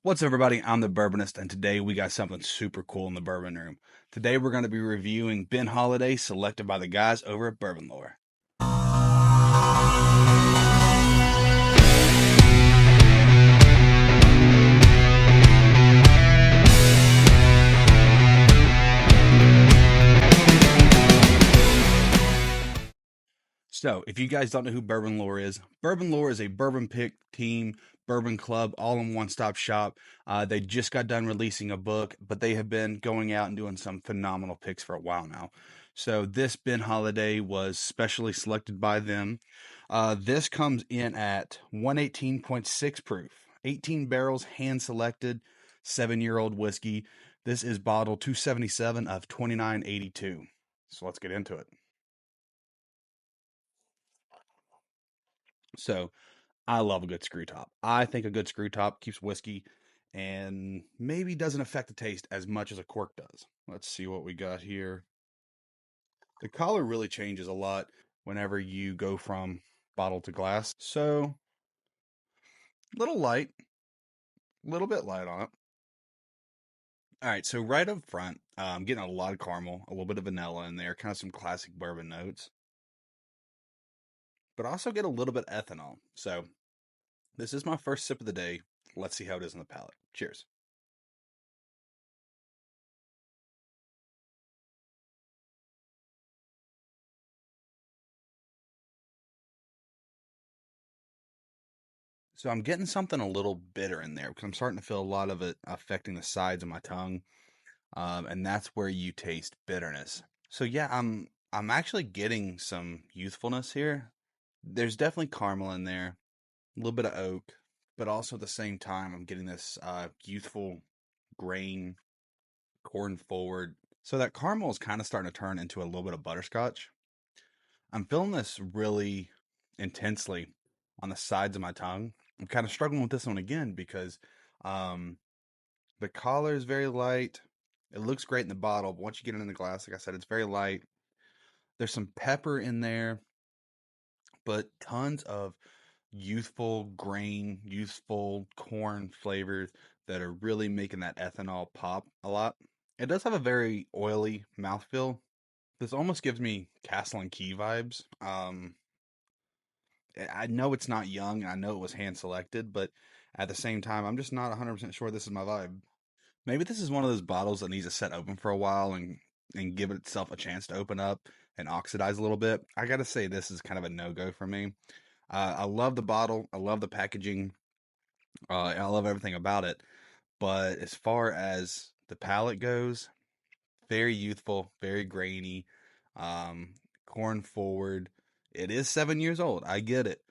What's up, everybody? I'm the Bourbonist, and today we got something super cool in the bourbon room. Today we're going to be reviewing Ben Holladay, selected by the guys over at Bourbon Lore. So, if you guys don't know who Bourbon Lore is a bourbon pick team, bourbon club, all in one stop shop. They just got done releasing a book, but they have been going out and doing some phenomenal picks for a while now. So, this Ben Holiday was specially selected by them. This comes in at 118.6 proof, 18 barrels, hand selected, 7-year-old whiskey. This is bottle 277 of 2982. So, let's get into it. So, I love a good screw top. I think a good screw top keeps whiskey and maybe doesn't affect the taste as much as a cork does. Let's see what we got here. The color really changes a lot whenever you go from bottle to glass. So, little light, a little bit light on it. All right, so right up front, I'm getting a lot of caramel, a little bit of vanilla in there, kind of some classic bourbon notes, but I also get a little bit of ethanol. So, this is my first sip of the day. Let's see how it is on the palate. Cheers. So I'm getting something a little bitter in there because I'm starting to feel a lot of it affecting the sides of my tongue, and that's where you taste bitterness. So yeah, I'm actually getting some youthfulness here. There's definitely caramel in there, a little bit of oak, but also at the same time I'm getting this youthful grain, corn forward. So that caramel is kind of starting to turn into a little bit of butterscotch. I'm feeling this really intensely on the sides of my tongue. I'm kind of struggling with this one again because um, the collar is very light. It looks great in the bottle, but once you get it in the glass, like I said, it's very light. There's some pepper in there, but tons of youthful grain, youthful corn flavors that are really making that ethanol pop a lot. It does have a very oily mouthfeel. This almost gives me Castle and Key vibes. I know it's not young. I know it was hand selected, but at the same time, I'm just not 100% sure this is my vibe. Maybe this is one of those bottles that needs to set open for a while and give itself a chance to open up and oxidize a little bit. I gotta say, this is kind of a no go for me. I love the bottle. I love the packaging. I love everything about it. But as far as the palate goes, very youthful, very grainy, um, corn forward. It is 7 years old. I get it,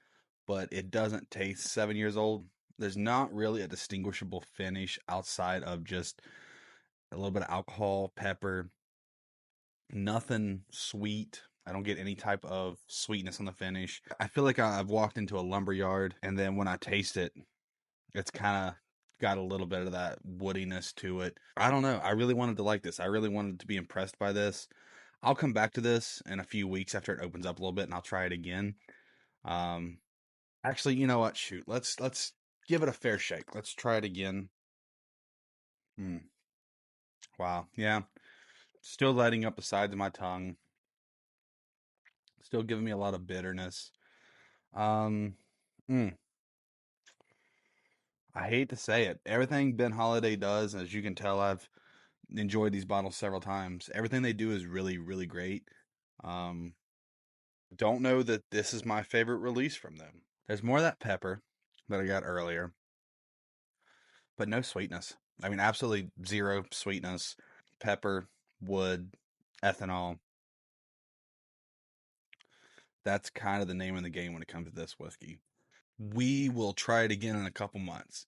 but it doesn't taste 7 years old. There's not really a distinguishable finish outside of just a little bit of alcohol, pepper, nothing sweet. I don't get any type of sweetness on the finish. I feel like I've walked into a lumber yard, and then when I taste it, it's kind of got a little bit of that woodiness to it. I don't know. I really wanted to like this. I really wanted to be impressed by this. I'll come back to this in a few weeks after it opens up a little bit, and I'll try it again. Um, Actually, you know what? Shoot, let's give it a fair shake. Let's try it again. Hmm. Wow. Yeah. Still lighting up the sides of my tongue. Still giving me a lot of bitterness. Um. mm, I hate to say it. Everything Ben Holiday does, as you can tell, I've enjoyed these bottles several times. Everything they do is really, really great. Um. Don't know that this is my favorite release from them. There's more of that pepper that I got earlier, but no sweetness. I mean, absolutely zero sweetness. Pepper, wood, ethanol. That's kind of the name of the game when it comes to this whiskey. We will try it again in a couple months.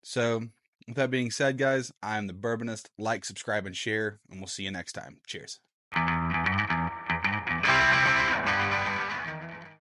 So, with that being said, guys, I'm the Bourbonist. Like, subscribe, and share, and we'll see you next time. Cheers.